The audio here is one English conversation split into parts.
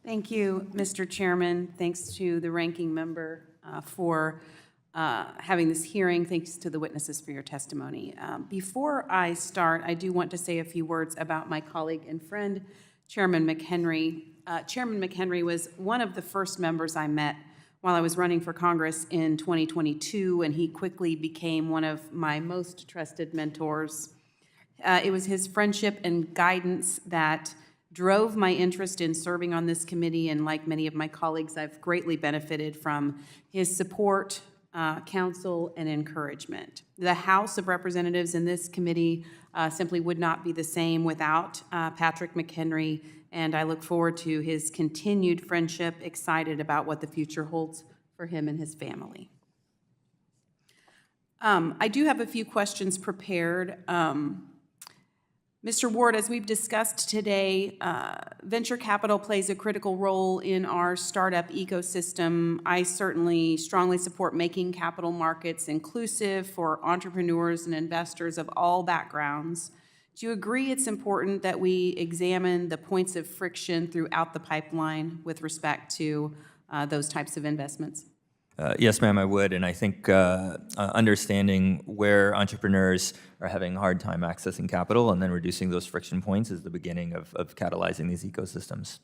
Thank you, Mr. Chairman. Thanks to the ranking member for having this hearing. Thanks to the witnesses for your testimony. Before I start, I do want to say a few words about my colleague and friend, Chairman McHenry. Chairman McHenry was one of the first members I met while I was running for Congress in 2022, and he quickly became one of my most trusted mentors. It was his friendship and guidance that drove my interest in serving on this committee, and like many of my colleagues, I've greatly benefited from his support, counsel, and encouragement. The House of Representatives in this committee simply would not be the same without Patrick McHenry, and I look forward to his continued friendship, excited about what the future holds for him and his family. I do have a few questions prepared. Mr. Ward, as we've discussed today, venture capital plays a critical role in our startup ecosystem. I certainly strongly support making capital markets inclusive for entrepreneurs and investors of all backgrounds. Do you agree it's important that we examine the points of friction throughout the pipeline with respect to those types of investments? Yes, ma'am, I would, and I think understanding where entrepreneurs are having a hard time accessing capital and then reducing those friction points is the beginning of catalyzing these ecosystems.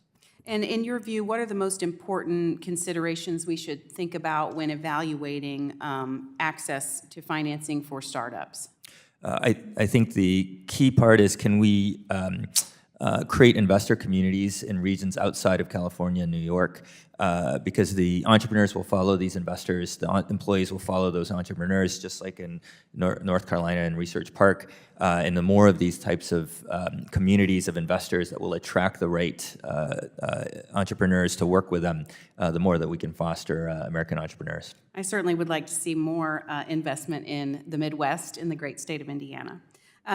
And in your view, what are the most important considerations we should think about when evaluating access to financing for startups? I think the key part is, can we create investor communities in regions outside of California and New York, because the entrepreneurs will follow these investors, the employees will follow those entrepreneurs, just like in North Carolina and Research Park. And the more of these types of communities of investors that will attract the right entrepreneurs to work with them, the more that we can foster American entrepreneurs. I certainly would like to see more investment in the Midwest, in the great state of Indiana.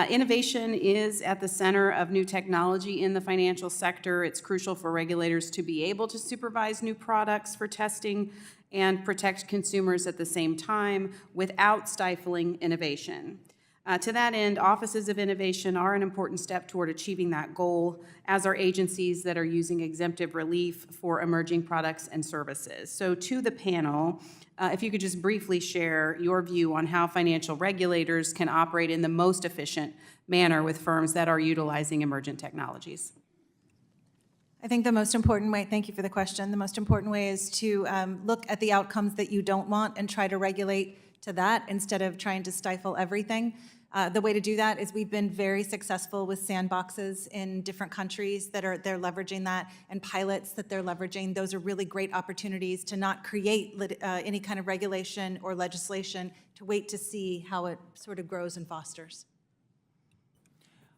Innovation is at the center of new technology in the financial sector. It's crucial for regulators to be able to supervise new products for testing and protect consumers at the same time without stifling innovation. To that end, offices of innovation are an important step toward achieving that goal, as are agencies that are using exemptive relief for emerging products and services. So to the panel, if you could just briefly share your view on how financial regulators can operate in the most efficient manner with firms that are utilizing emergent technologies. I think the most important way, thank you for the question, the most important way is to look at the outcomes that you don't want and try to regulate to that instead of trying to stifle everything. The way to do that is we've been very successful with sandboxes in different countries that they're leveraging that, and pilots that they're leveraging. Those are really great opportunities to not create any kind of regulation or legislation, to wait to see how it sort of grows and fosters.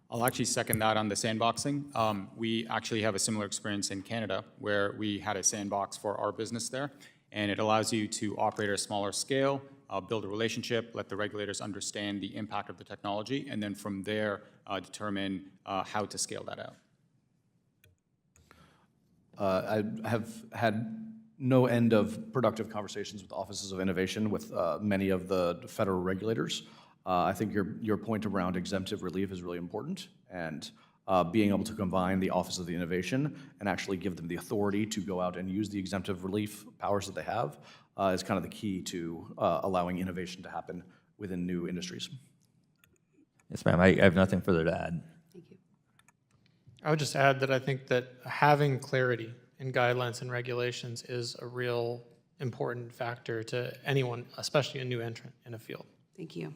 I'll actually second that on the sandboxing. We actually have a similar experience in Canada, where we had a sandbox for our business there, and it allows you to operate at a smaller scale, build a relationship, let the regulators understand the impact of the technology, and then from there determine how to scale that out. I have had no end of productive conversations with offices of innovation with many of the federal regulators. I think your point around exemptive relief is really important, and being able to combine the Office of the Innovation and actually give them the authority to go out and use the exemptive relief powers that they have is kind of the key to allowing innovation to happen within new industries. Yes, ma'am, I have nothing further to add. Thank you. I would just add that I think that having clarity in guidelines and regulations is a real important factor to anyone, especially a new entrant in a field. Thank you.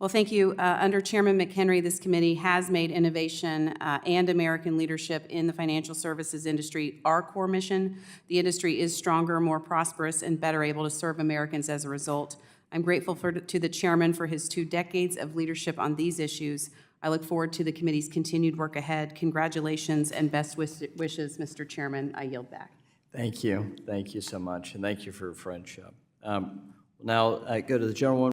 Well, thank you. Under Chairman McHenry, this committee has made innovation and American leadership in the financial services industry our core mission. The industry is stronger, more prosperous, and better able to serve Americans as a result. I'm grateful to the chairman for his 2 decades of leadership on these issues. I look forward to the committee's continued work ahead. Congratulations and best wishes, Mr. Chairman. I yield back. Thank you. Thank you so much, and thank you for your friendship. Now I go to the gentleman.